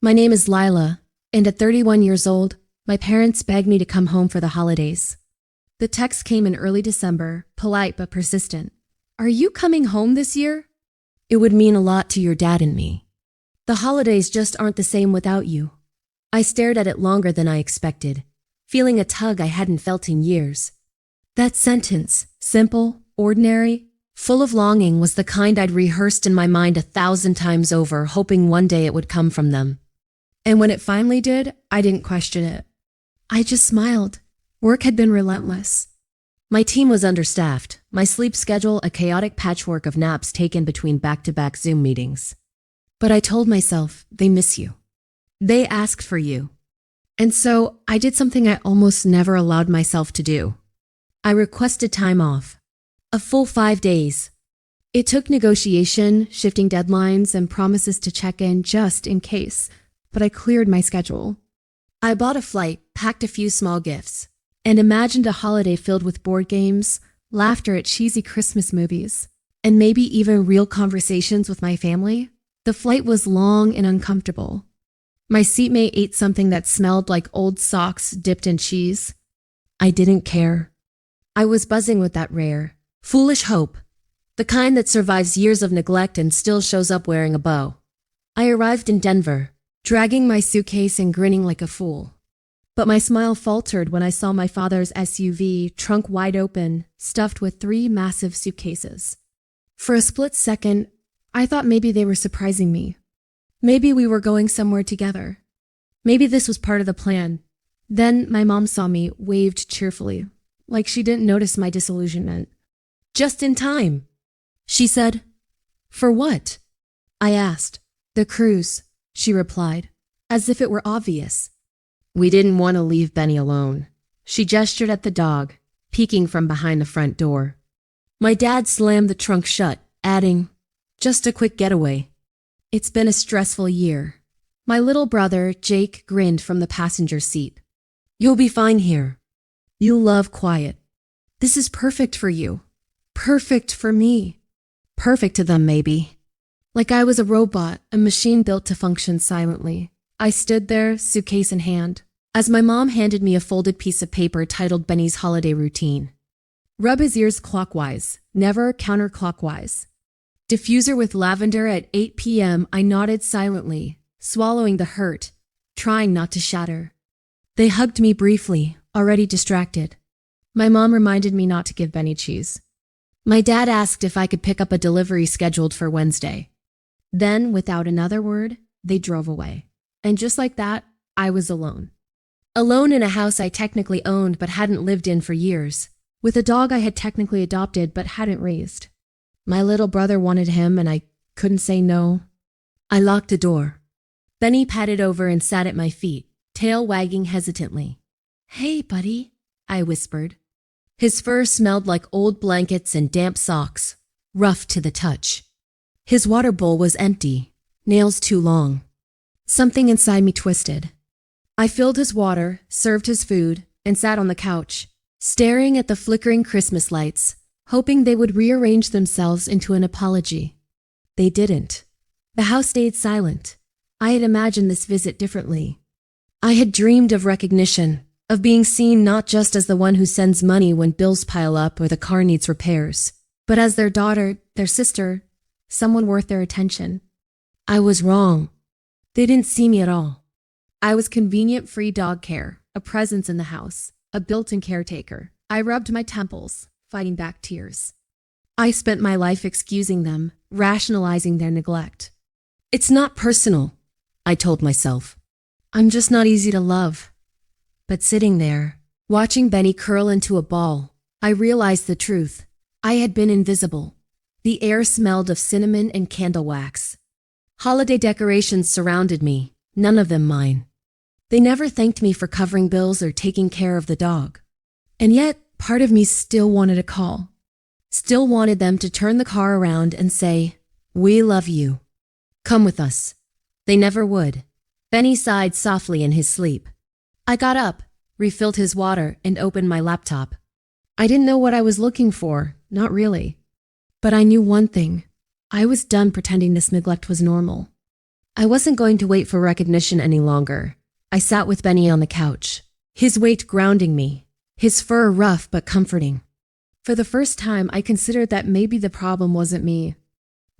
My name is Lila, and at 31 years old, my parents begged me to come home for the holidays. The text came in early December, polite but persistent. Are you coming home this year? It would mean a lot to your dad and me. The holidays just aren't the same without you. I stared at it longer than I expected, feeling a tug I hadn't felt in years. That sentence, simple, ordinary, full of longing, was the kind I'd rehearsed in my mind 1,000 times over, hoping one day it would come from them. And when it finally did, I didn't question it. I just smiled. Work had been relentless. My team was understaffed, my sleep schedule a chaotic patchwork of naps taken between back-to-back Zoom meetings. But I told myself, they miss you. They asked for you. And so I did something I almost never allowed myself to do. I requested time off. A full 5 days. It took negotiation, shifting deadlines, and promises to check in just in case, but I cleared my schedule. I bought a flight, packed a few small gifts, and imagined a holiday filled with board games, laughter at cheesy Christmas movies, and maybe even real conversations with my family. The flight was long and uncomfortable. My seatmate ate something that smelled like old socks dipped in cheese. I didn't care. I was buzzing with that rare, foolish hope, the kind that survives years of neglect and still shows up wearing a bow. I arrived in Denver, dragging my suitcase and grinning like a fool. But my smile faltered when I saw my father's SUV, trunk wide open, stuffed with 3 massive suitcases. For a split second, I thought maybe they were surprising me. Maybe we were going somewhere together. Maybe this was part of the plan. Then my mom saw me, waved cheerfully, like she didn't notice my disillusionment. Just in time. She said, "For what?" I asked. "The cruise," she replied, as if it were obvious. We didn't want to leave Benny alone. She gestured at the dog, peeking from behind the front door. My dad slammed the trunk shut, adding, "Just a quick getaway." It's been a stressful year. My little brother, Jake, grinned from the passenger seat. "You'll be fine here. You'll love quiet. This is perfect for you. Perfect for me. Perfect to them, maybe." Like I was a robot, a machine built to function silently. I stood there, suitcase in hand, as my mom handed me a folded piece of paper titled Benny's holiday routine. Rub his ears clockwise, never counterclockwise. Diffuser with lavender at 8 p.m. I nodded silently, swallowing the hurt, trying not to shatter. They hugged me briefly, already distracted. My mom reminded me not to give Benny cheese. My dad asked if I could pick up a delivery scheduled for Wednesday. Then, without another word, they drove away. And just like that, I was alone. Alone in a house I technically owned but hadn't lived in for years, with a dog I had technically adopted but hadn't raised. My little brother wanted him and I couldn't say no. I locked the door. Benny padded over and sat at my feet, tail wagging hesitantly. "Hey, buddy," I whispered. His fur smelled like old blankets and damp socks, rough to the touch. His water bowl was empty, nails too long. Something inside me twisted. I filled his water, served his food, and sat on the couch, staring at the flickering Christmas lights, hoping they would rearrange themselves into an apology. They didn't. The house stayed silent. I had imagined this visit differently. I had dreamed of recognition, of being seen not just as the one who sends money when bills pile up or the car needs repairs, but as their daughter, their sister, someone worth their attention. I was wrong. They didn't see me at all. I was convenient free dog care, a presence in the house, a built-in caretaker. I rubbed my temples, fighting back tears. I spent my life excusing them, rationalizing their neglect. "It's not personal," I told myself. "I'm just not easy to love." But sitting there, watching Benny curl into a ball, I realized the truth. I had been invisible. The air smelled of cinnamon and candle wax. Holiday decorations surrounded me, none of them mine. They never thanked me for covering bills or taking care of the dog. And yet, part of me still wanted a call. Still wanted them to turn the car around and say, "We love you. Come with us." They never would. Benny sighed softly in his sleep. I got up, refilled his water, and opened my laptop. I didn't know what I was looking for, not really. But I knew one thing. I was done pretending this neglect was normal. I wasn't going to wait for recognition any longer. I sat with Benny on the couch, his weight grounding me, his fur rough but comforting. For the first time, I considered that maybe the problem wasn't me.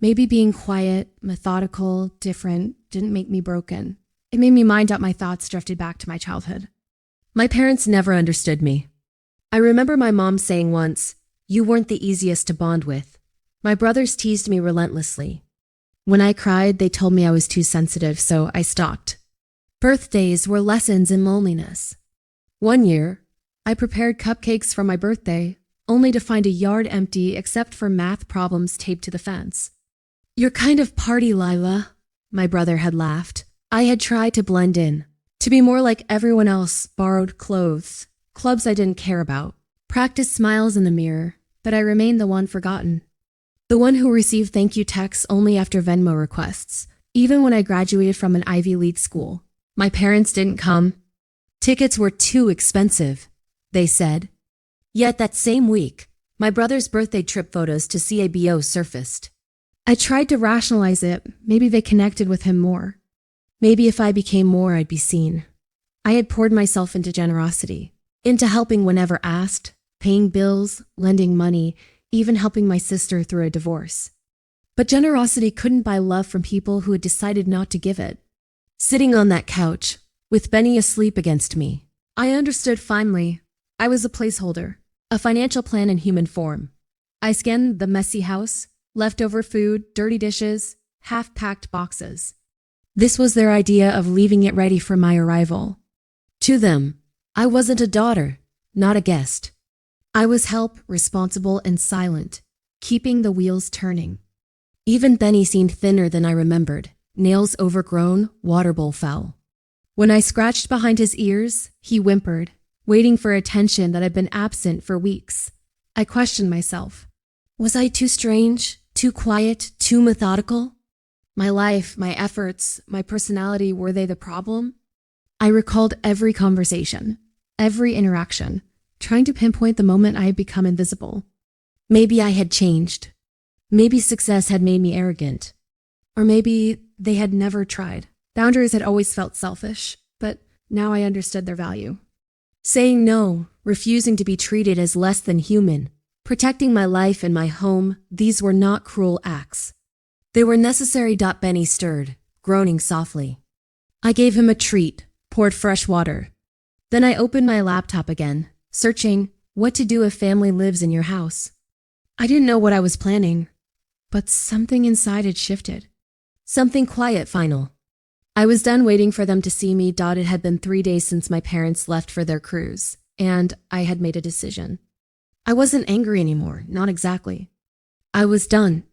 Maybe being quiet, methodical, different didn't make me broken. It made me mind out my thoughts drifted back to my childhood. My parents never understood me. I remember my mom saying once, "You weren't the easiest to bond with." My brothers teased me relentlessly. When I cried, they told me I was too sensitive, so I stopped. Birthdays were lessons in loneliness. One year, I prepared cupcakes for my birthday, only to find a yard empty except for math problems taped to the fence. "You're kind of party, Lila," my brother had laughed. I had tried to blend in, to be more like everyone else, borrowed clothes, clubs I didn't care about, practiced smiles in the mirror, but I remained the one forgotten. The one who received thank you texts only after Venmo requests, even when I graduated from an Ivy League school. My parents didn't come. Tickets were too expensive, they said. Yet that same week, my brother's birthday trip photos to CABO surfaced. I tried to rationalize it. Maybe they connected with him more. Maybe if I became more, I'd be seen. I had poured myself into generosity, into helping whenever asked, paying bills, lending money, even helping my sister through a divorce. But generosity couldn't buy love from people who had decided not to give it. Sitting on that couch, with Benny asleep against me, I understood finally. I was a placeholder, a financial plan in human form. I scanned the messy house, leftover food, dirty dishes, half-packed boxes. This was their idea of leaving it ready for my arrival. To them, I wasn't a daughter, not a guest. I was help, responsible, and silent, keeping the wheels turning. Even Benny seemed thinner than I remembered, nails overgrown, water bowl foul. When I scratched behind his ears, he whimpered, waiting for attention that had been absent for weeks. I questioned myself. Was I too strange, too quiet, too methodical? My life, my efforts, my personality, were they the problem? I recalled every conversation, every interaction, trying to pinpoint the moment I had become invisible. Maybe I had changed. Maybe success had made me arrogant. Or maybe they had never tried. Boundaries had always felt selfish, but now I understood their value. Saying no, refusing to be treated as less than human, protecting my life and my home, these were not cruel acts. They were necessary. Benny stirred, groaning softly. I gave him a treat, poured fresh water. Then I opened my laptop again, searching what to do if family lives in your house. I didn't know what I was planning, but something inside had shifted. Something quiet, final. I was done waiting for them to see me. It had been 3 days since my parents left for their cruise, and I had made a decision. I wasn't angry anymore, not exactly. I was done.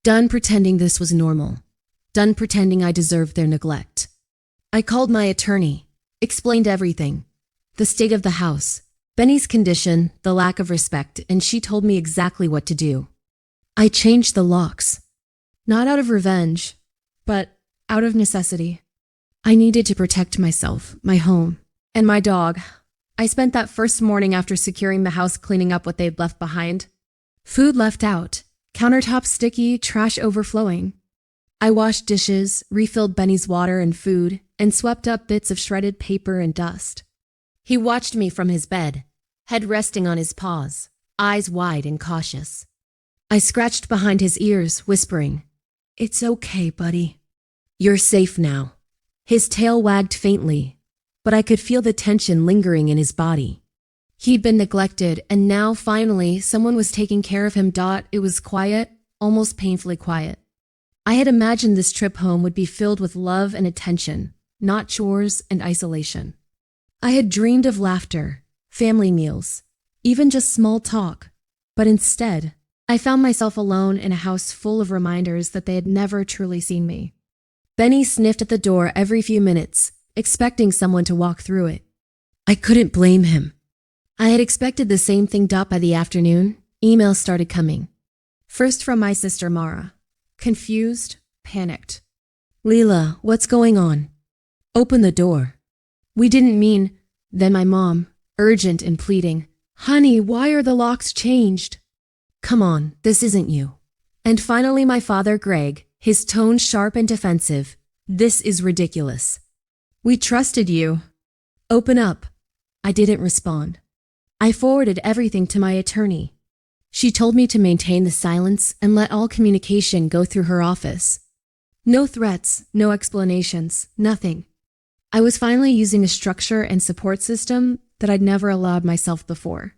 Done pretending this was normal. Done pretending I deserved their neglect. I called my attorney, explained everything. The state of the house, Benny's condition, the lack of respect, and she told me exactly what to do. I changed the locks. Not out of revenge, but out of necessity. I needed to protect myself, my home, and my dog. I spent that first morning after securing the house cleaning up what they'd left behind. Food left out, countertops sticky, trash overflowing. I washed dishes, refilled Benny's water and food, and swept up bits of shredded paper and dust. He watched me from his bed, head resting on his paws, eyes wide and cautious. I scratched behind his ears, whispering, "It's okay, buddy. You're safe now." His tail wagged faintly, but I could feel the tension lingering in his body. He'd been neglected, and now, finally, someone was taking care of him. It was quiet, almost painfully quiet. I had imagined this trip home would be filled with love and attention, not chores and isolation. I had dreamed of laughter, family meals, even just small talk, but instead, I found myself alone in a house full of reminders that they had never truly seen me. Benny sniffed at the door every few minutes, expecting someone to walk through it. I couldn't blame him. I had expected the same thing. By the afternoon, emails started coming. First from my sister Mara. Confused, panicked. "Leela, what's going on? Open the door." "We didn't mean..." Then my mom, urgent and pleading. "Honey, why are the locks changed?" "Come on, this isn't you." And finally my father, Greg, his tone sharp and defensive. This is ridiculous. We trusted you. Open up. I didn't respond. I forwarded everything to my attorney. She told me to maintain the silence and let all communication go through her office. No threats, no explanations, nothing. I was finally using a structure and support system that I'd never allowed myself before.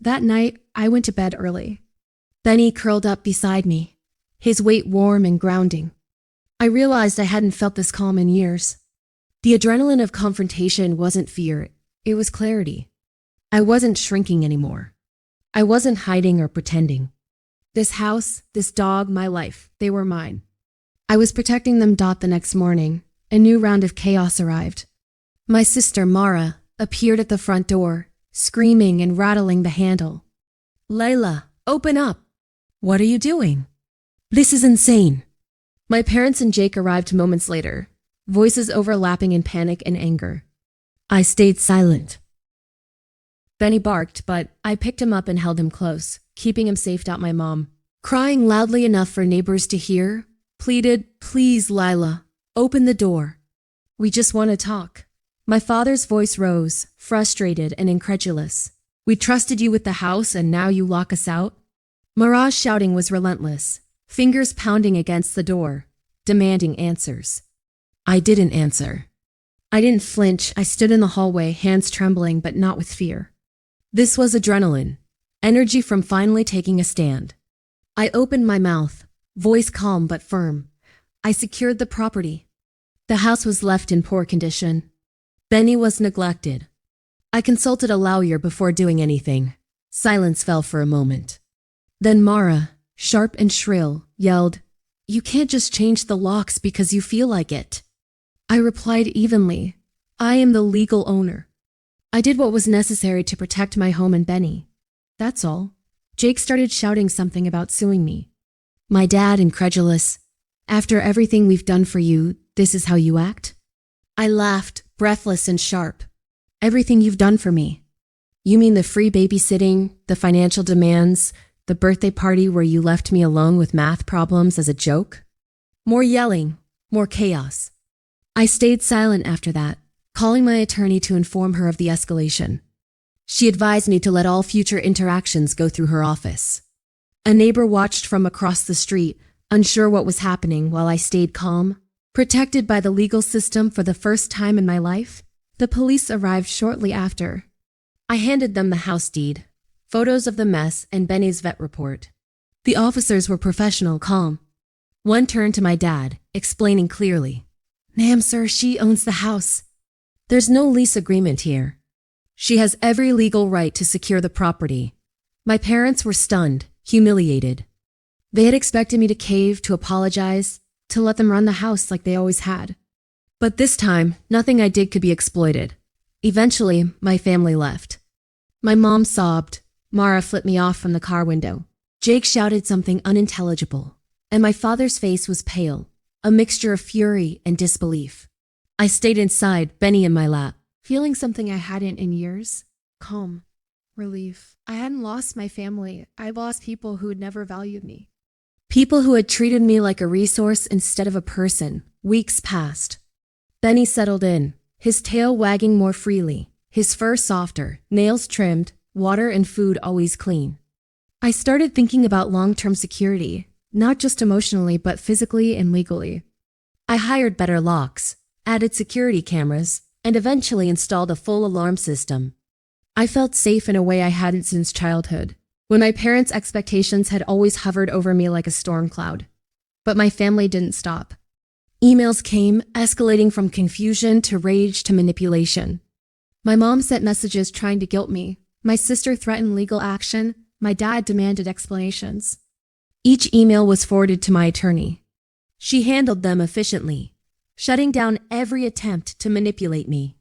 That night, I went to bed early. Benny curled up beside me, his weight warm and grounding. I realized I hadn't felt this calm in years. The adrenaline of confrontation wasn't fear, it was clarity. I wasn't shrinking anymore. I wasn't hiding or pretending. This house, this dog, my life, they were mine. I was protecting them. The next morning, a new round of chaos arrived. My sister, Mara, appeared at the front door, screaming and rattling the handle. Layla, open up! What are you doing? This is insane. My parents and Jake arrived moments later, voices overlapping in panic and anger. I stayed silent. Benny barked, but I picked him up and held him close, keeping him safe. My mom, crying loudly enough for neighbors to hear, pleaded, "Please, Lila, open the door. We just want to talk." My father's voice rose, frustrated and incredulous. "We trusted you with the house and now you lock us out?" Mara's shouting was relentless, fingers pounding against the door, demanding answers. I didn't answer. I didn't flinch. I stood in the hallway, hands trembling but not with fear. This was adrenaline, energy from finally taking a stand. I opened my mouth, voice calm but firm. I secured the property. The house was left in poor condition. Benny was neglected. I consulted a lawyer before doing anything. Silence fell for a moment. Then Mara, sharp and shrill, yelled, "You can't just change the locks because you feel like it." I replied evenly, "I am the legal owner. I did what was necessary to protect my home and Benny. That's all." Jake started shouting something about suing me. My dad, incredulous, "After everything we've done for you, this is how you act?" I laughed, breathless and sharp. "Everything you've done for me? You mean the free babysitting, the financial demands, the birthday party where you left me alone with math problems as a joke?" More yelling, more chaos. I stayed silent after that, calling my attorney to inform her of the escalation. She advised me to let all future interactions go through her office. A neighbor watched from across the street, unsure what was happening, while I stayed calm. Protected by the legal system for the first time in my life, the police arrived shortly after. I handed them the house deed, photos of the mess, and Benny's vet report. The officers were professional, calm. One turned to my dad, explaining clearly, "Ma'am, sir, she owns the house. There's no lease agreement here. She has every legal right to secure the property." My parents were stunned, humiliated. They had expected me to cave, to apologize, to let them run the house like they always had. But this time, nothing I did could be exploited. Eventually, my family left. My mom sobbed. Mara flipped me off from the car window. Jake shouted something unintelligible, and my father's face was pale, a mixture of fury and disbelief. I stayed inside, Benny in my lap, feeling something I hadn't in years. Calm. Relief. I hadn't lost my family. I lost people who had never valued me. People who had treated me like a resource instead of a person. Weeks passed. Benny settled in, his tail wagging more freely, his fur softer, nails trimmed, water and food always clean. I started thinking about long-term security, not just emotionally but physically and legally. I hired better locks, added security cameras, and eventually installed a full alarm system. I felt safe in a way I hadn't since childhood, when my parents' expectations had always hovered over me like a storm cloud. But my family didn't stop. Emails came, escalating from confusion to rage to manipulation. My mom sent messages trying to guilt me. My sister threatened legal action. My dad demanded explanations. Each email was forwarded to my attorney. She handled them efficiently, shutting down every attempt to manipulate me.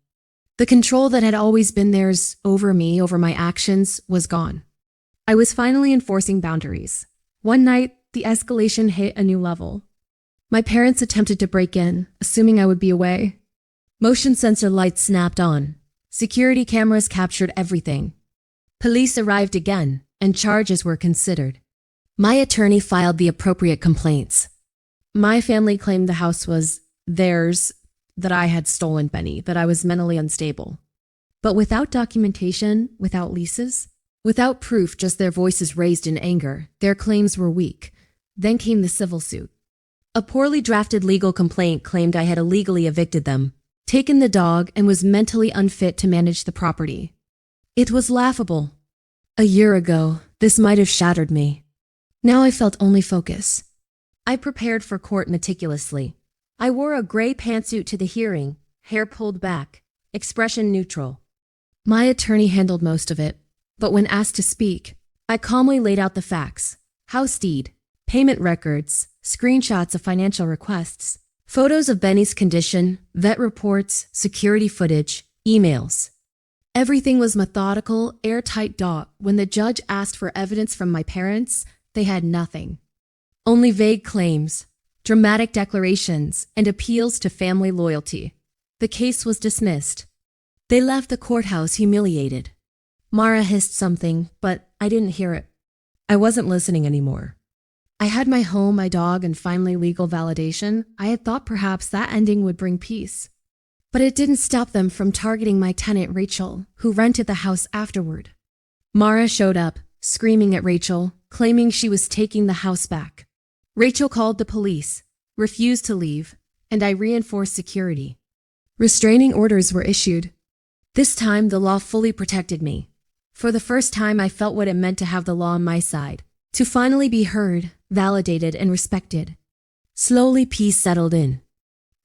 The control that had always been theirs over me, over my actions, was gone. I was finally enforcing boundaries. One night, the escalation hit a new level. My parents attempted to break in, assuming I would be away. Motion sensor lights snapped on. Security cameras captured everything. Police arrived again, and charges were considered. My attorney filed the appropriate complaints. My family claimed the house was theirs, that I had stolen Benny, that I was mentally unstable. But without documentation, without leases, without proof, just their voices raised in anger, their claims were weak. Then came the civil suit. A poorly drafted legal complaint claimed I had illegally evicted them, taken the dog, and was mentally unfit to manage the property. It was laughable. A year ago, this might have shattered me. Now I felt only focus. I prepared for court meticulously. I wore a gray pantsuit to the hearing, hair pulled back, expression neutral. My attorney handled most of it, but when asked to speak, I calmly laid out the facts: house deed, payment records, screenshots of financial requests, photos of Benny's condition, vet reports, security footage, emails. Everything was methodical, airtight. When the judge asked for evidence from my parents, they had nothing. Only vague claims, dramatic declarations, and appeals to family loyalty. The case was dismissed. They left the courthouse humiliated. Mara hissed something, but I didn't hear it. I wasn't listening anymore. I had my home, my dog, and finally legal validation. I had thought perhaps that ending would bring peace. But it didn't stop them from targeting my tenant, Rachel, who rented the house afterward. Mara showed up, screaming at Rachel, claiming she was taking the house back. Rachel called the police, refused to leave, and I reinforced security. Restraining orders were issued. This time, the law fully protected me. For the first time, I felt what it meant to have the law on my side, to finally be heard, validated, and respected. Slowly, peace settled in.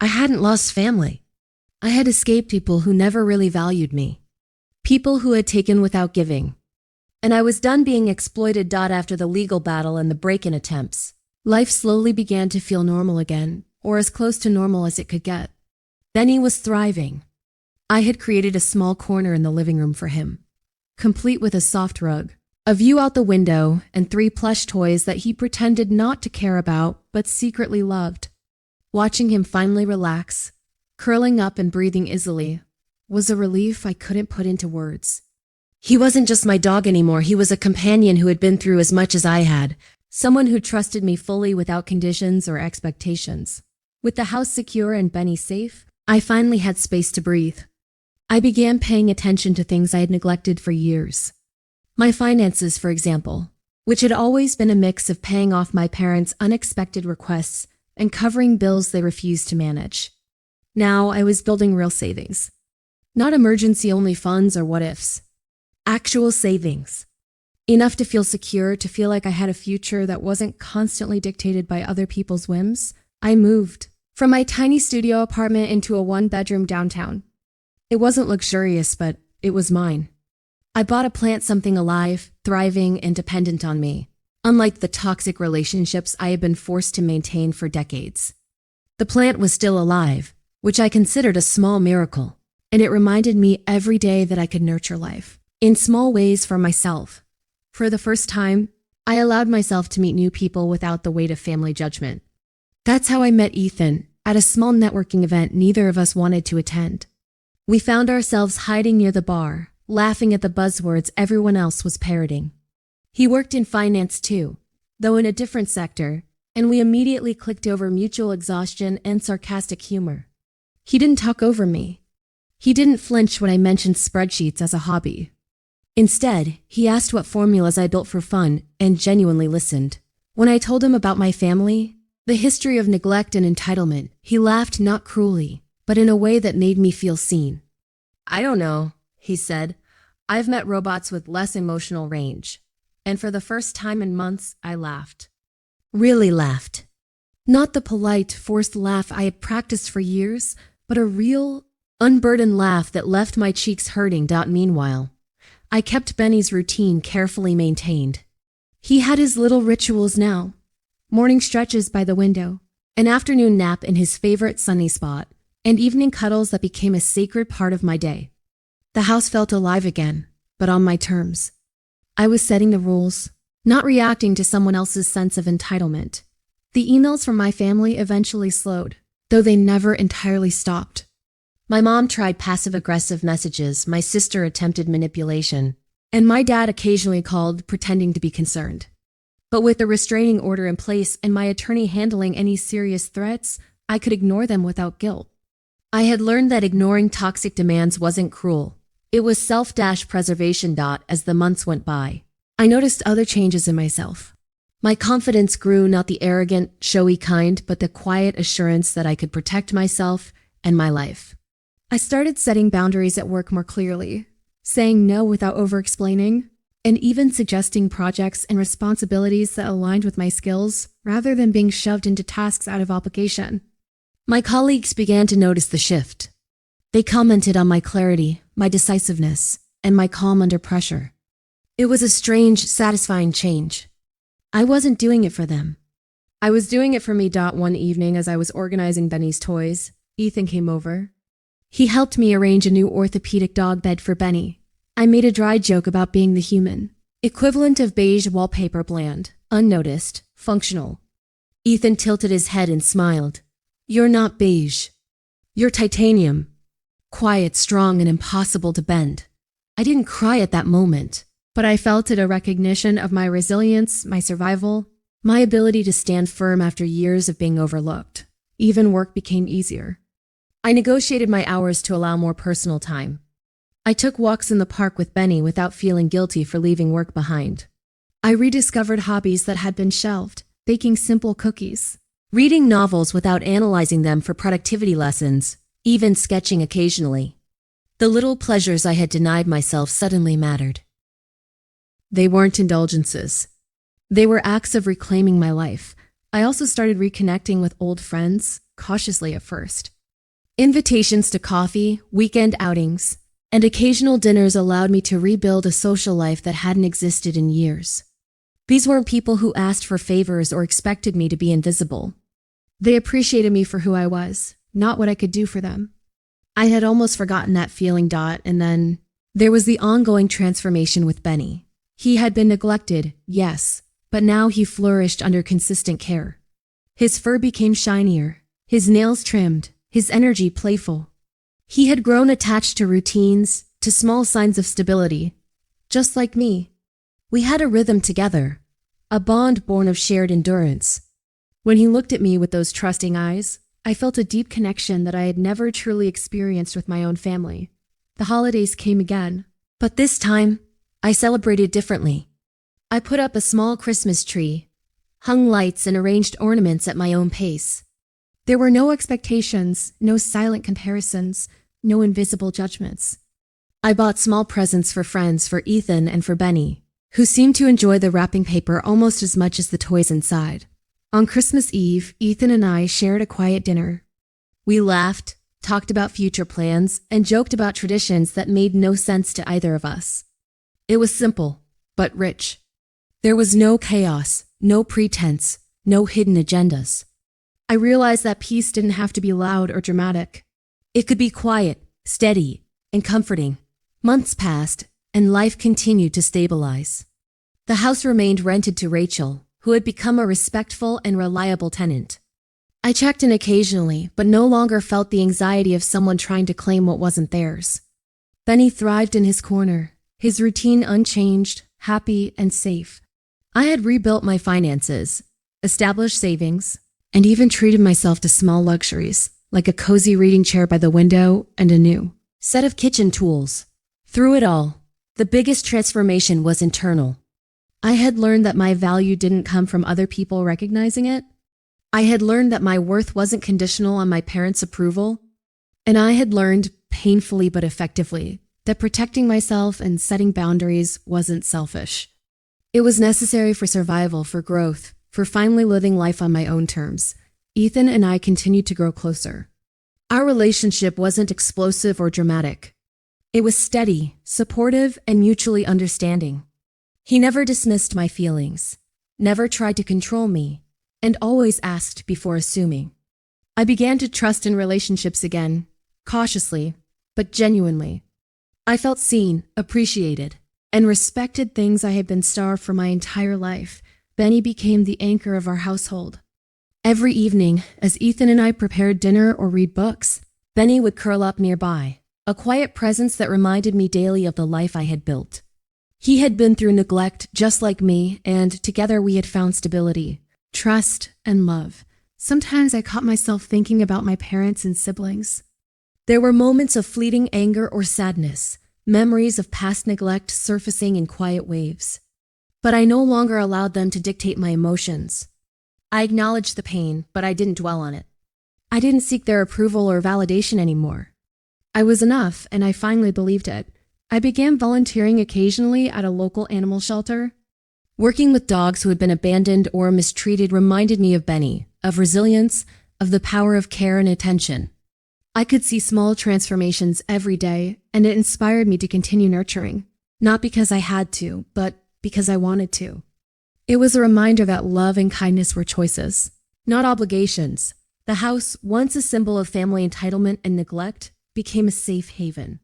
I hadn't lost family. I had escaped people who never really valued me. People who had taken without giving. And I was done being exploited. After the legal battle and the break-in attempts, life slowly began to feel normal again, or as close to normal as it could get. Benny was thriving. I had created a small corner in the living room for him, complete with a soft rug, a view out the window, and 3 plush toys that he pretended not to care about but secretly loved. Watching him finally relax, curling up and breathing easily, was a relief I couldn't put into words. He wasn't just my dog anymore. He was a companion who had been through as much as I had, someone who trusted me fully without conditions or expectations. With the house secure and Benny safe, I finally had space to breathe. I began paying attention to things I had neglected for years. My finances, for example, which had always been a mix of paying off my parents' unexpected requests and covering bills they refused to manage. Now I was building real savings. Not emergency-only funds or what-ifs. Actual savings. Enough to feel secure, to feel like I had a future that wasn't constantly dictated by other people's whims. I moved from my tiny studio apartment into a 1-bedroom downtown. It wasn't luxurious, but it was mine. I bought a plant, something alive, thriving, and dependent on me, unlike the toxic relationships I had been forced to maintain for decades. The plant was still alive, which I considered a small miracle, and it reminded me every day that I could nurture life, in small ways for myself. For the first time, I allowed myself to meet new people without the weight of family judgment. That's how I met Ethan, at a small networking event neither of us wanted to attend. We found ourselves hiding near the bar, laughing at the buzzwords everyone else was parroting. He worked in finance too, though in a different sector, and we immediately clicked over mutual exhaustion and sarcastic humor. He didn't talk over me. He didn't flinch when I mentioned spreadsheets as a hobby. Instead, he asked what formulas I built for fun and genuinely listened. When I told him about my family, the history of neglect and entitlement, he laughed not cruelly, but in a way that made me feel seen. "I don't know," he said. "I've met robots with less emotional range." And for the first time in months, I laughed. Really laughed. Not the polite, forced laugh I had practiced for years, but a real, unburdened laugh that left my cheeks hurting. Meanwhile, I kept Benny's routine carefully maintained. He had his little rituals now. Morning stretches by the window, an afternoon nap in his favorite sunny spot, and evening cuddles that became a sacred part of my day. The house felt alive again, but on my terms. I was setting the rules, not reacting to someone else's sense of entitlement. The emails from my family eventually slowed, though they never entirely stopped. My mom tried passive-aggressive messages, my sister attempted manipulation, and my dad occasionally called pretending to be concerned. But with the restraining order in place and my attorney handling any serious threats, I could ignore them without guilt. I had learned that ignoring toxic demands wasn't cruel. It was self-preservation. As the months went by, I noticed other changes in myself. My confidence grew, not the arrogant, showy kind, but the quiet assurance that I could protect myself and my life. I started setting boundaries at work more clearly, saying no without over-explaining, and even suggesting projects and responsibilities that aligned with my skills rather than being shoved into tasks out of obligation. My colleagues began to notice the shift. They commented on my clarity, my decisiveness, and my calm under pressure. It was a strange, satisfying change. I wasn't doing it for them. I was doing it for me. One evening, as I was organizing Benny's toys, Ethan came over. He helped me arrange a new orthopedic dog bed for Benny. I made a dry joke about being the human equivalent of beige wallpaper, bland, unnoticed, functional. Ethan tilted his head and smiled. "You're not beige. You're titanium. Quiet, strong, and impossible to bend." I didn't cry at that moment, but I felt it, a recognition of my resilience, my survival, my ability to stand firm after years of being overlooked. Even work became easier. I negotiated my hours to allow more personal time. I took walks in the park with Benny without feeling guilty for leaving work behind. I rediscovered hobbies that had been shelved, baking simple cookies, reading novels without analyzing them for productivity lessons, even sketching occasionally. The little pleasures I had denied myself suddenly mattered. They weren't indulgences. They were acts of reclaiming my life. I also started reconnecting with old friends, cautiously at first. Invitations to coffee, weekend outings, and occasional dinners allowed me to rebuild a social life that hadn't existed in years. These weren't people who asked for favors or expected me to be invisible. They appreciated me for who I was, not what I could do for them. I had almost forgotten that feeling. And then there was the ongoing transformation with Benny. He had been neglected, yes, but now he flourished under consistent care. His fur became shinier, his nails trimmed, his energy playful. He had grown attached to routines, to small signs of stability, just like me. We had a rhythm together, a bond born of shared endurance. When he looked at me with those trusting eyes, I felt a deep connection that I had never truly experienced with my own family. The holidays came again, but this time, I celebrated differently. I put up a small Christmas tree, hung lights, and arranged ornaments at my own pace. There were no expectations, no silent comparisons, no invisible judgments. I bought small presents for friends, for Ethan and for Benny, who seemed to enjoy the wrapping paper almost as much as the toys inside. On Christmas Eve, Ethan and I shared a quiet dinner. We laughed, talked about future plans, and joked about traditions that made no sense to either of us. It was simple, but rich. There was no chaos, no pretense, no hidden agendas. I realized that peace didn't have to be loud or dramatic. It could be quiet, steady, and comforting. Months passed, and life continued to stabilize. The house remained rented to Rachel, who had become a respectful and reliable tenant. I checked in occasionally, but no longer felt the anxiety of someone trying to claim what wasn't theirs. Benny thrived in his corner, his routine unchanged, happy, and safe. I had rebuilt my finances, established savings, and even treated myself to small luxuries, like a cozy reading chair by the window and a new set of kitchen tools. Through it all, the biggest transformation was internal. I had learned that my value didn't come from other people recognizing it. I had learned that my worth wasn't conditional on my parents' approval. And I had learned, painfully but effectively, that protecting myself and setting boundaries wasn't selfish. It was necessary for survival, for growth, for finally living life on my own terms. Ethan and I continued to grow closer. Our relationship wasn't explosive or dramatic. It was steady, supportive, and mutually understanding. He never dismissed my feelings, never tried to control me, and always asked before assuming. I began to trust in relationships again, cautiously, but genuinely. I felt seen, appreciated, and respected, things I had been starved for my entire life. Benny became the anchor of our household. Every evening, as Ethan and I prepared dinner or read books, Benny would curl up nearby, a quiet presence that reminded me daily of the life I had built. He had been through neglect just like me, and together we had found stability, trust, and love. Sometimes I caught myself thinking about my parents and siblings. There were moments of fleeting anger or sadness, memories of past neglect surfacing in quiet waves. But I no longer allowed them to dictate my emotions. I acknowledged the pain, but I didn't dwell on it. I didn't seek their approval or validation anymore. I was enough, and I finally believed it. I began volunteering occasionally at a local animal shelter. Working with dogs who had been abandoned or mistreated reminded me of Benny, of resilience, of the power of care and attention. I could see small transformations every day, and it inspired me to continue nurturing, not because I had to, but because I wanted to. It was a reminder that love and kindness were choices, not obligations. The house, once a symbol of family entitlement and neglect, became a safe haven.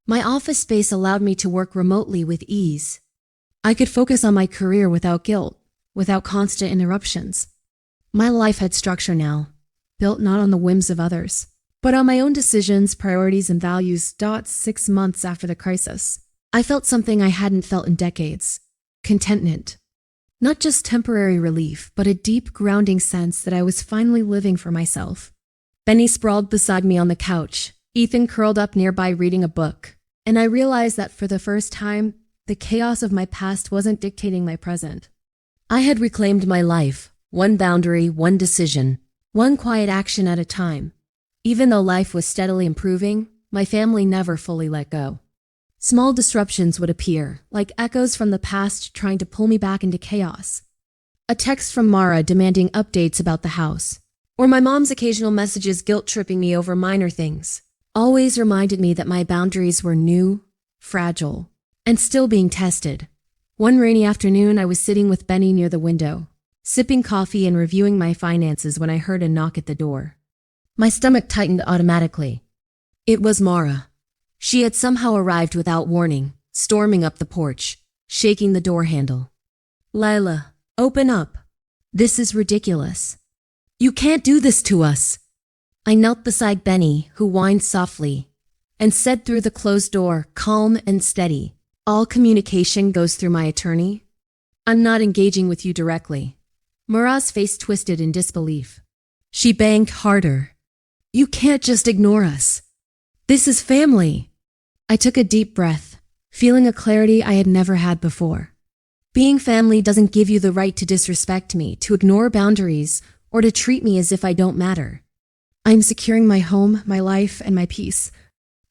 My office space allowed me to work remotely with ease. I could focus on my career without guilt, without constant interruptions. My life had structure now, built not on the whims of others, but on my own decisions, priorities, and values. 6 months after the crisis, I felt something I hadn't felt in decades: contentment. Not just temporary relief, but a deep, grounding sense that I was finally living for myself. Benny sprawled beside me on the couch, Ethan curled up nearby reading a book, and I realized that for the first time, the chaos of my past wasn't dictating my present. I had reclaimed my life, one boundary, one decision, one quiet action at a time. Even though life was steadily improving, my family never fully let go. Small disruptions would appear, like echoes from the past trying to pull me back into chaos. A text from Mara demanding updates about the house, or my mom's occasional messages guilt-tripping me over minor things, always reminded me that my boundaries were new, fragile, and still being tested. One rainy afternoon, I was sitting with Benny near the window, sipping coffee and reviewing my finances when I heard a knock at the door. My stomach tightened automatically. It was Mara. She had somehow arrived without warning, storming up the porch, shaking the door handle. "Lila, open up. This is ridiculous. You can't do this to us." I knelt beside Benny, who whined softly, and said through the closed door, calm and steady, "All communication goes through my attorney. I'm not engaging with you directly." Mara's face twisted in disbelief. She banged harder. "You can't just ignore us. This is family." I took a deep breath, feeling a clarity I had never had before. Being family doesn't give you the right to disrespect me, to ignore boundaries, or to treat me as if I don't matter. I'm securing my home, my life, and my peace.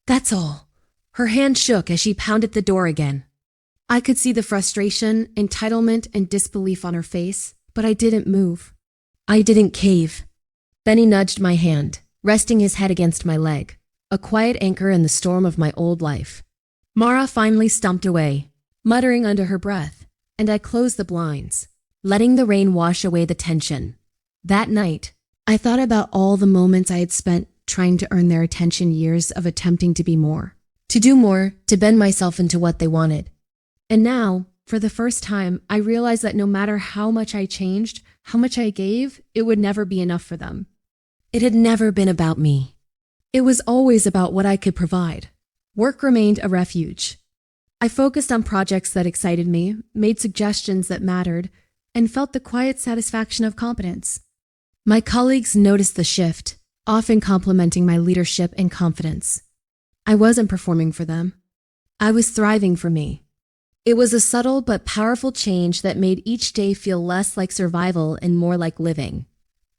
That's all. Her hand shook as she pounded the door again. I could see the frustration, entitlement, and disbelief on her face, but I didn't move. I didn't cave. Benny nudged my hand, resting his head against my leg, a quiet anchor in the storm of my old life. Mara finally stumped away, muttering under her breath, and I closed the blinds, letting the rain wash away the tension. That night, I thought about all the moments I had spent trying to earn their attention, years of attempting to be more, to do more, to bend myself into what they wanted. And now, for the first time, I realized that no matter how much I changed, how much I gave, it would never be enough for them. It had never been about me. It was always about what I could provide. Work remained a refuge. I focused on projects that excited me, made suggestions that mattered, and felt the quiet satisfaction of competence. My colleagues noticed the shift, often complimenting my leadership and confidence. I wasn't performing for them. I was thriving for me. It was a subtle but powerful change that made each day feel less like survival and more like living.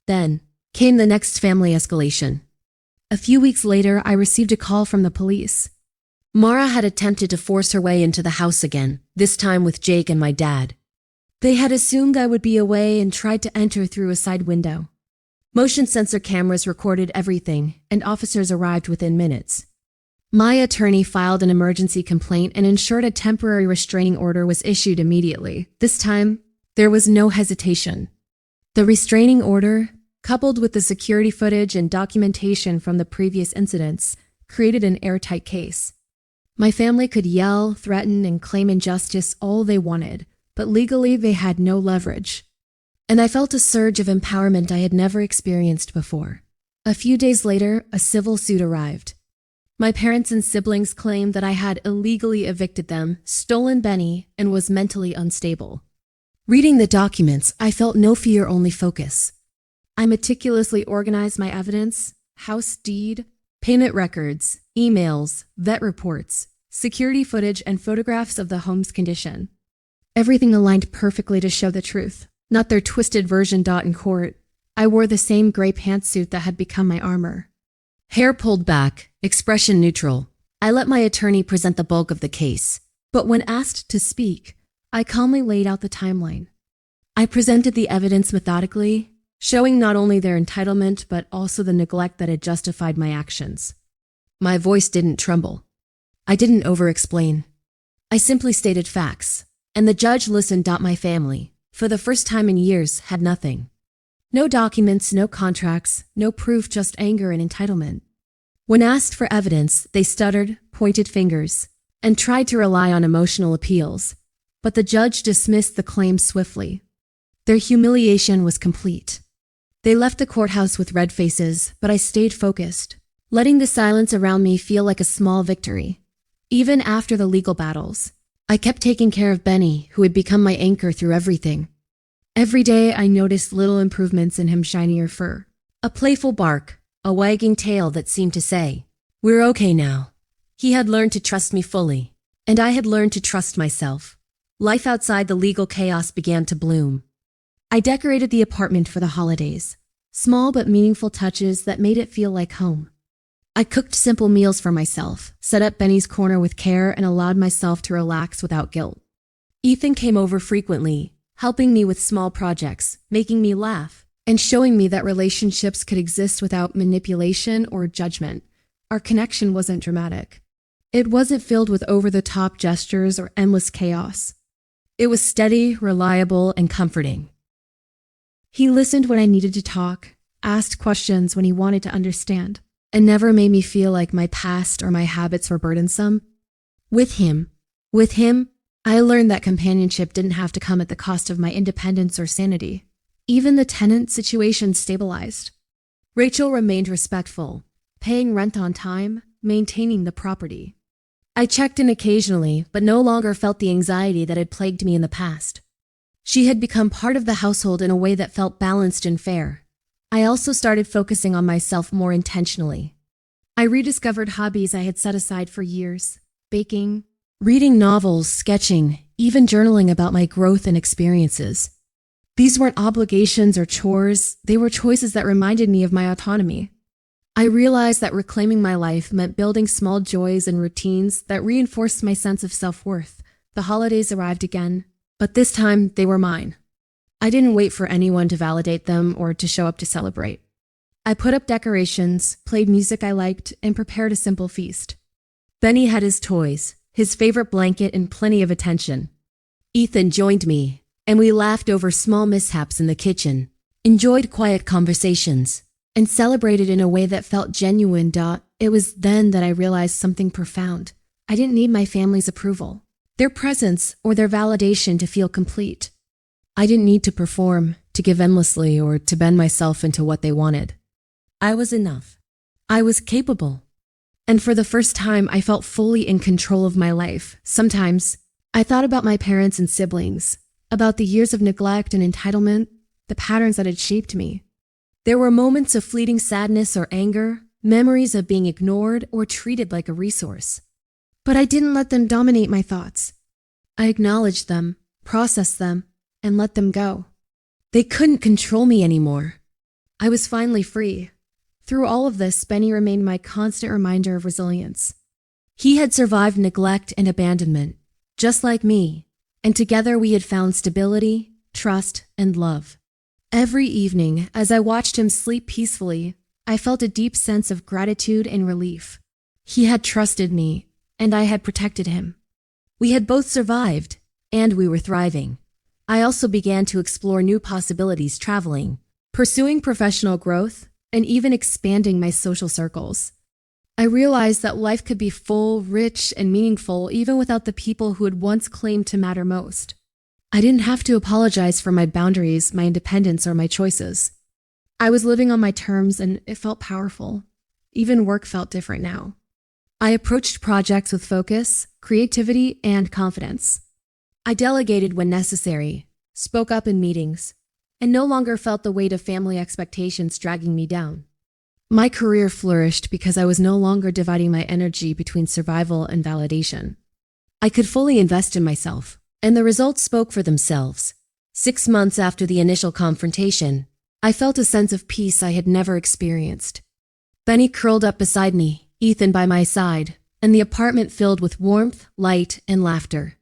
Then came the next family escalation. A few weeks later, I received a call from the police. Mara had attempted to force her way into the house again, this time with Jake and my dad. They had assumed I would be away and tried to enter through a side window. Motion sensor cameras recorded everything, and officers arrived within minutes. My attorney filed an emergency complaint and ensured a temporary restraining order was issued immediately. This time, there was no hesitation. The restraining order, coupled with the security footage and documentation from the previous incidents, created an airtight case. My family could yell, threaten, and claim injustice all they wanted, but legally they had no leverage. And I felt a surge of empowerment I had never experienced before. A few days later, a civil suit arrived. My parents and siblings claimed that I had illegally evicted them, stolen Benny, and was mentally unstable. Reading the documents, I felt no fear, only focus. I meticulously organized my evidence, house deed, payment records, emails, vet reports, security footage, and photographs of the home's condition. Everything aligned perfectly to show the truth, not their twisted version. In court, I wore the same gray pantsuit that had become my armor. Hair pulled back, expression neutral. I let my attorney present the bulk of the case, but when asked to speak, I calmly laid out the timeline. I presented the evidence methodically, showing not only their entitlement but also the neglect that had justified my actions. My voice didn't tremble. I didn't over-explain. I simply stated facts, and the judge listened. My family, for the first time in years, had nothing. No documents, no contracts, no proof, just anger and entitlement. When asked for evidence, they stuttered, pointed fingers, and tried to rely on emotional appeals, but the judge dismissed the claims swiftly. Their humiliation was complete. They left the courthouse with red faces, but I stayed focused, letting the silence around me feel like a small victory. Even after the legal battles, I kept taking care of Benny, who had become my anchor through everything. Every day I noticed little improvements in him: shinier fur, a playful bark, a wagging tail that seemed to say, "We're okay now." He had learned to trust me fully, and I had learned to trust myself. Life outside the legal chaos began to bloom. I decorated the apartment for the holidays, small but meaningful touches that made it feel like home. I cooked simple meals for myself, set up Benny's corner with care, and allowed myself to relax without guilt. Ethan came over frequently, helping me with small projects, making me laugh, and showing me that relationships could exist without manipulation or judgment. Our connection wasn't dramatic. It wasn't filled with over-the-top gestures or endless chaos. It was steady, reliable, and comforting. He listened when I needed to talk, asked questions when he wanted to understand, and never made me feel like my past or my habits were burdensome. With him, I learned that companionship didn't have to come at the cost of my independence or sanity. Even the tenant situation stabilized. Rachel remained respectful, paying rent on time, maintaining the property. I checked in occasionally, but no longer felt the anxiety that had plagued me in the past. She had become part of the household in a way that felt balanced and fair. I also started focusing on myself more intentionally. I rediscovered hobbies I had set aside for years: baking, reading novels, sketching, even journaling about my growth and experiences. These weren't obligations or chores, they were choices that reminded me of my autonomy. I realized that reclaiming my life meant building small joys and routines that reinforced my sense of self-worth. The holidays arrived again, but this time they were mine. I didn't wait for anyone to validate them or to show up to celebrate. I put up decorations, played music I liked, and prepared a simple feast. Benny had his toys, his favorite blanket, and plenty of attention. Ethan joined me, and we laughed over small mishaps in the kitchen, enjoyed quiet conversations, and celebrated in a way that felt genuine. It was then that I realized something profound. I didn't need my family's approval, their presence, or their validation to feel complete. I didn't need to perform, to give endlessly, or to bend myself into what they wanted. I was enough. I was capable. And for the first time, I felt fully in control of my life. Sometimes, I thought about my parents and siblings, about the years of neglect and entitlement, the patterns that had shaped me. There were moments of fleeting sadness or anger, memories of being ignored or treated like a resource. But I didn't let them dominate my thoughts. I acknowledged them, processed them, and let them go. They couldn't control me anymore. I was finally free. Through all of this, Benny remained my constant reminder of resilience. He had survived neglect and abandonment, just like me, and together we had found stability, trust, and love. Every evening, as I watched him sleep peacefully, I felt a deep sense of gratitude and relief. He had trusted me, and I had protected him. We had both survived, and we were thriving. I also began to explore new possibilities: traveling, pursuing professional growth, and even expanding my social circles. I realized that life could be full, rich, and meaningful even without the people who had once claimed to matter most. I didn't have to apologize for my boundaries, my independence, or my choices. I was living on my terms, and it felt powerful. Even work felt different now. I approached projects with focus, creativity, and confidence. I delegated when necessary, spoke up in meetings, and no longer felt the weight of family expectations dragging me down. My career flourished because I was no longer dividing my energy between survival and validation. I could fully invest in myself, and the results spoke for themselves. 6 months after the initial confrontation, I felt a sense of peace I had never experienced. Benny curled up beside me, Ethan by my side, and the apartment filled with warmth, light, and laughter.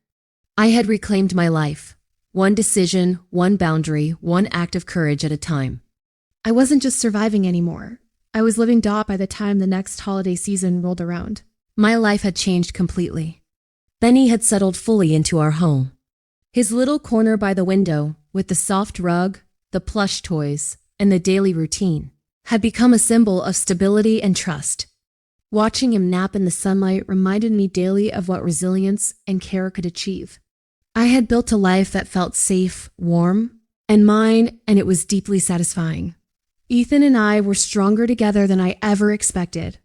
I had reclaimed my life. One decision, one boundary, one act of courage at a time. I wasn't just surviving anymore. I was living by the time the next holiday season rolled around. My life had changed completely. Benny had settled fully into our home. His little corner by the window, with the soft rug, the plush toys, and the daily routine, had become a symbol of stability and trust. Watching him nap in the sunlight reminded me daily of what resilience and care could achieve. I had built a life that felt safe, warm, and mine, and it was deeply satisfying. Ethan and I were stronger together than I ever expected.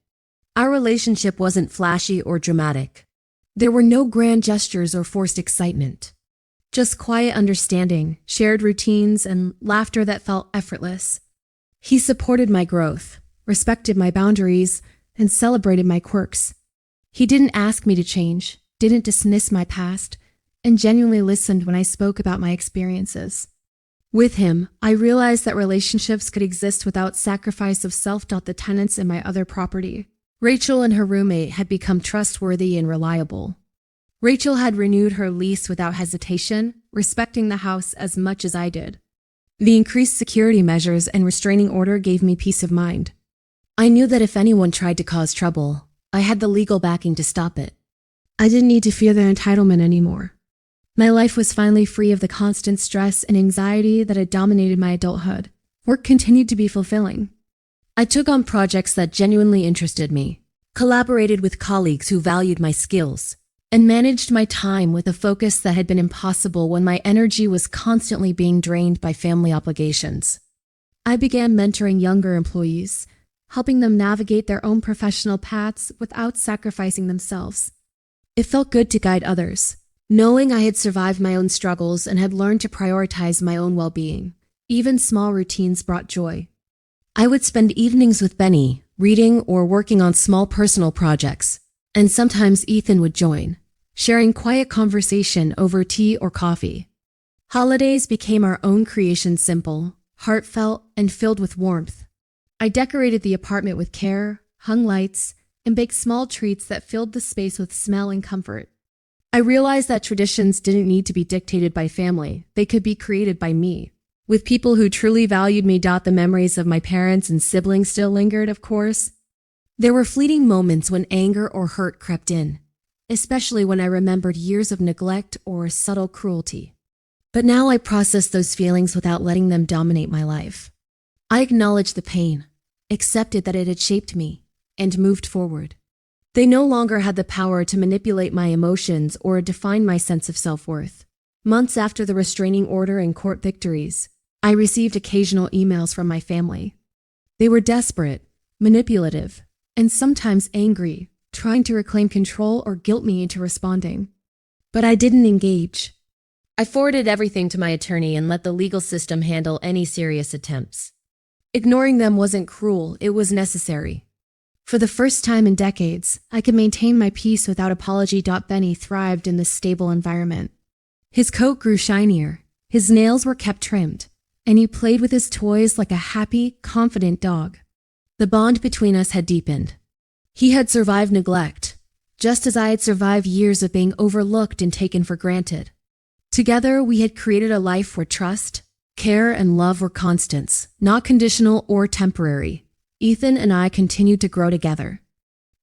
Our relationship wasn't flashy or dramatic. There were no grand gestures or forced excitement. Just quiet understanding, shared routines, and laughter that felt effortless. He supported my growth, respected my boundaries, and celebrated my quirks. He didn't ask me to change, didn't dismiss my past, and genuinely listened when I spoke about my experiences. With him, I realized that relationships could exist without sacrifice of self. The tenants in my other property, Rachel and her roommate, had become trustworthy and reliable. Rachel had renewed her lease without hesitation, respecting the house as much as I did. The increased security measures and restraining order gave me peace of mind. I knew that if anyone tried to cause trouble, I had the legal backing to stop it. I didn't need to fear their entitlement anymore. My life was finally free of the constant stress and anxiety that had dominated my adulthood. Work continued to be fulfilling. I took on projects that genuinely interested me, collaborated with colleagues who valued my skills, and managed my time with a focus that had been impossible when my energy was constantly being drained by family obligations. I began mentoring younger employees, helping them navigate their own professional paths without sacrificing themselves. It felt good to guide others, knowing I had survived my own struggles and had learned to prioritize my own well-being. Even small routines brought joy. I would spend evenings with Benny, reading or working on small personal projects, and sometimes Ethan would join, sharing quiet conversation over tea or coffee. Holidays became our own creation, simple, heartfelt, and filled with warmth. I decorated the apartment with care, hung lights, and baked small treats that filled the space with smell and comfort. I realized that traditions didn't need to be dictated by family, they could be created by me. With people who truly valued me. The memories of my parents and siblings still lingered, of course. There were fleeting moments when anger or hurt crept in, especially when I remembered years of neglect or subtle cruelty. But now I processed those feelings without letting them dominate my life. I acknowledged the pain, accepted that it had shaped me, and moved forward. They no longer had the power to manipulate my emotions or define my sense of self-worth. Months after the restraining order and court victories, I received occasional emails from my family. They were desperate, manipulative, and sometimes angry, trying to reclaim control or guilt me into responding. But I didn't engage. I forwarded everything to my attorney and let the legal system handle any serious attempts. Ignoring them wasn't cruel, it was necessary. For the first time in decades, I could maintain my peace without apology. Benny thrived in this stable environment. His coat grew shinier, his nails were kept trimmed, and he played with his toys like a happy, confident dog. The bond between us had deepened. He had survived neglect, just as I had survived years of being overlooked and taken for granted. Together, we had created a life where trust, care, and love were constants, not conditional or temporary. Ethan and I continued to grow together.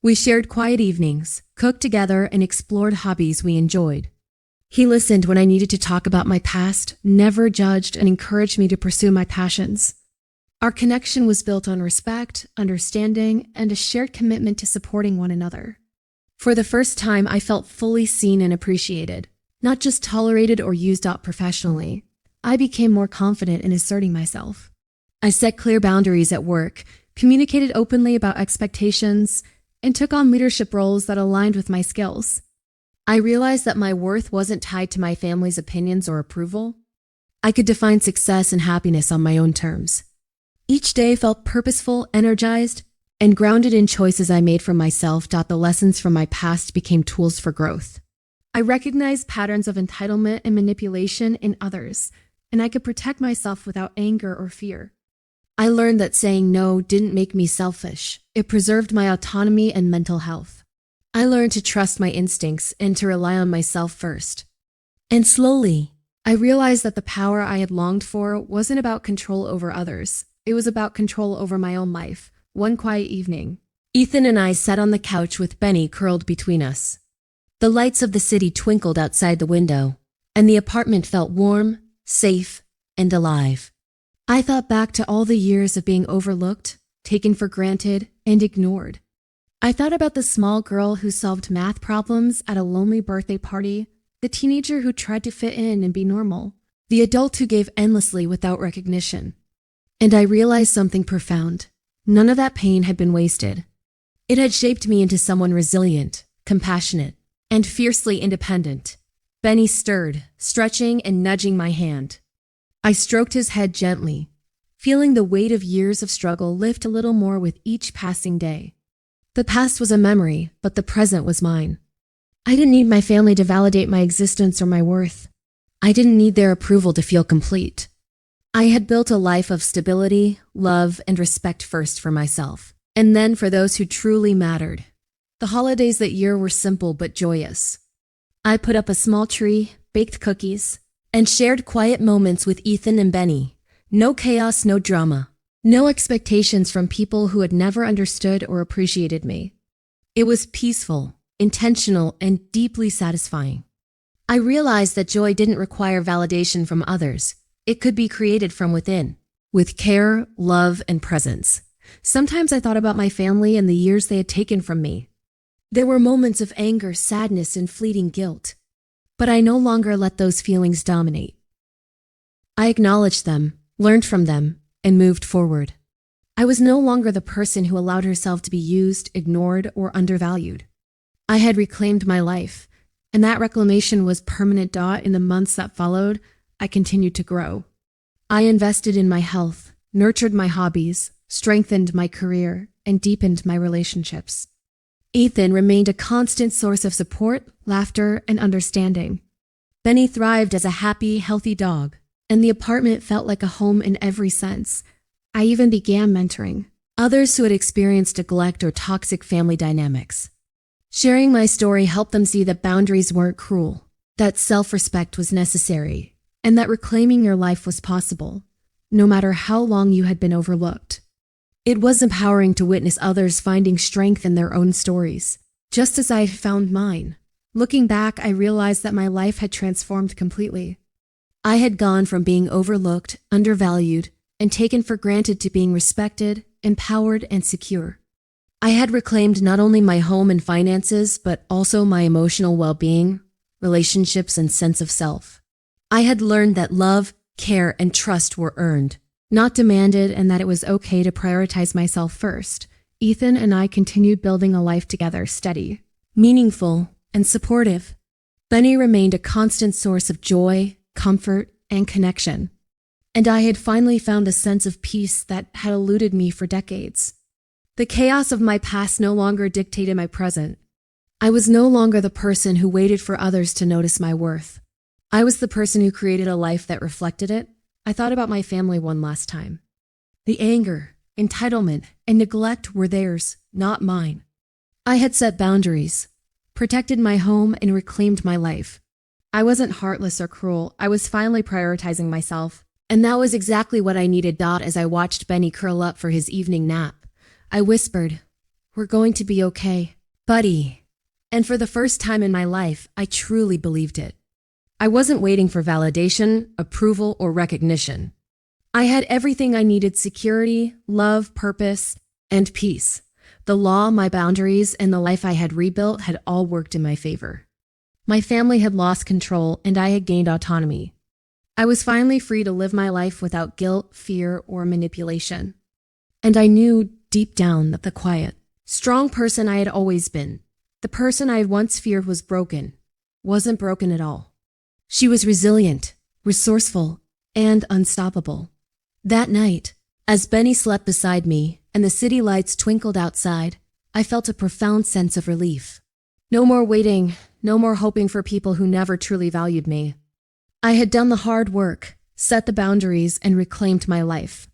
We shared quiet evenings, cooked together, and explored hobbies we enjoyed. He listened when I needed to talk about my past, never judged, and encouraged me to pursue my passions. Our connection was built on respect, understanding, and a shared commitment to supporting one another. For the first time, I felt fully seen and appreciated, not just tolerated or used up professionally. I became more confident in asserting myself. I set clear boundaries at work, communicated openly about expectations, and took on leadership roles that aligned with my skills. I realized that my worth wasn't tied to my family's opinions or approval. I could define success and happiness on my own terms. Each day felt purposeful, energized, and grounded in choices I made for myself. The lessons from my past became tools for growth. I recognized patterns of entitlement and manipulation in others, and I could protect myself without anger or fear. I learned that saying no didn't make me selfish. It preserved my autonomy and mental health. I learned to trust my instincts and to rely on myself first. And slowly, I realized that the power I had longed for wasn't about control over others. It was about control over my own life. One quiet evening, Ethan and I sat on the couch with Benny curled between us. The lights of the city twinkled outside the window, and the apartment felt warm, safe, and alive. I thought back to all the years of being overlooked, taken for granted, and ignored. I thought about the small girl who solved math problems at a lonely birthday party, the teenager who tried to fit in and be normal, the adult who gave endlessly without recognition. And I realized something profound. None of that pain had been wasted. It had shaped me into someone resilient, compassionate, and fiercely independent. Benny stirred, stretching and nudging my hand. I stroked his head gently, feeling the weight of years of struggle lift a little more with each passing day. The past was a memory, but the present was mine. I didn't need my family to validate my existence or my worth. I didn't need their approval to feel complete. I had built a life of stability, love, and respect first for myself, and then for those who truly mattered. The holidays that year were simple but joyous. I put up a small tree, baked cookies, and shared quiet moments with Ethan and Benny. No chaos, no drama. No expectations from people who had never understood or appreciated me. It was peaceful, intentional, and deeply satisfying. I realized that joy didn't require validation from others. It could be created from within, with care, love, and presence. Sometimes I thought about my family and the years they had taken from me. There were moments of anger, sadness, and fleeting guilt. But I no longer let those feelings dominate. I acknowledged them, learned from them, and moved forward. I was no longer the person who allowed herself to be used, ignored, or undervalued. I had reclaimed my life, and that reclamation was permanent. In the months that followed, I continued to grow. I invested in my health, nurtured my hobbies, strengthened my career, and deepened my relationships. Ethan remained a constant source of support, laughter, and understanding. Benny thrived as a happy, healthy dog, and the apartment felt like a home in every sense. I even began mentoring others who had experienced neglect or toxic family dynamics. Sharing my story helped them see that boundaries weren't cruel, that self-respect was necessary, and that reclaiming your life was possible, no matter how long you had been overlooked. It was empowering to witness others finding strength in their own stories, just as I had found mine. Looking back, I realized that my life had transformed completely. I had gone from being overlooked, undervalued, and taken for granted to being respected, empowered, and secure. I had reclaimed not only my home and finances, but also my emotional well-being, relationships, and sense of self. I had learned that love, care, and trust were earned, not demanded, and that it was okay to prioritize myself first. Ethan and I continued building a life together, steady, meaningful, and supportive. Benny remained a constant source of joy, comfort, and connection. And I had finally found a sense of peace that had eluded me for decades. The chaos of my past no longer dictated my present. I was no longer the person who waited for others to notice my worth. I was the person who created a life that reflected it. I thought about my family one last time. The anger, entitlement, and neglect were theirs, not mine. I had set boundaries, protected my home, and reclaimed my life. I wasn't heartless or cruel. I was finally prioritizing myself. And that was exactly what I needed. As I watched Benny curl up for his evening nap, I whispered, "We're going to be okay, buddy." And for the first time in my life, I truly believed it. I wasn't waiting for validation, approval, or recognition. I had everything I needed: security, love, purpose, and peace. The law, my boundaries, and the life I had rebuilt had all worked in my favor. My family had lost control, and I had gained autonomy. I was finally free to live my life without guilt, fear, or manipulation. And I knew deep down that the quiet, strong person I had always been, the person I had once feared was broken, wasn't broken at all. She was resilient, resourceful, and unstoppable. That night, as Benny slept beside me and the city lights twinkled outside, I felt a profound sense of relief. No more waiting, no more hoping for people who never truly valued me. I had done the hard work, set the boundaries, and reclaimed my life.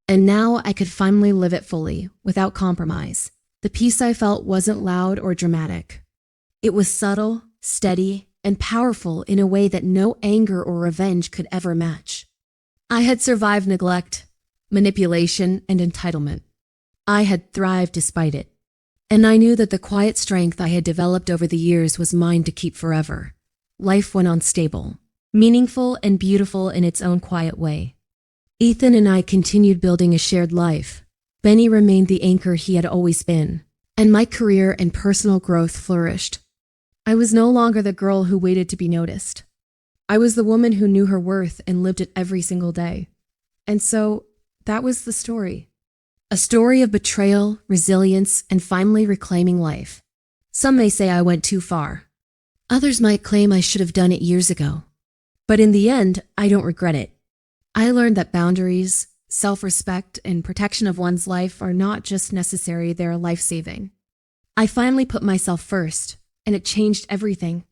And now I could finally live it fully, without compromise. The peace I felt wasn't loud or dramatic. It was subtle, steady, and powerful in a way that no anger or revenge could ever match. I had survived neglect, manipulation, and entitlement. I had thrived despite it. And I knew that the quiet strength I had developed over the years was mine to keep forever. Life went on stable, meaningful and beautiful in its own quiet way. Ethan and I continued building a shared life. Benny remained the anchor he had always been, and my career and personal growth flourished. I was no longer the girl who waited to be noticed. I was the woman who knew her worth and lived it every single day. And so, that was the story. A story of betrayal, resilience, and finally reclaiming life. Some may say I went too far. Others might claim I should have done it years ago. But in the end, I don't regret it. I learned that boundaries, self-respect, and protection of one's life are not just necessary, they're life-saving. I finally put myself first, and it changed everything.